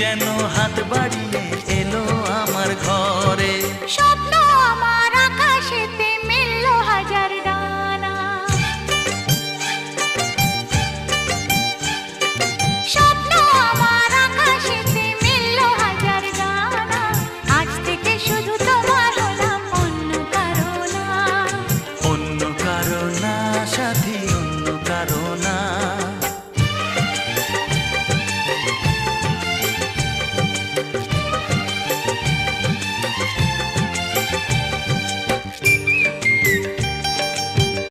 কেন হাত বাড়িয়ে এলো আমার ঘরে। স্বপ্ন আমার আকাশেতে মিলল হাজার ডানা, স্বপ্ন আমার আকাশেতে মিলল হাজার ডানা। আজ থেকে শুধু তোমার হলাম, অন্য কারো না। অন্য কারো না সাথী, অন্য কারো না।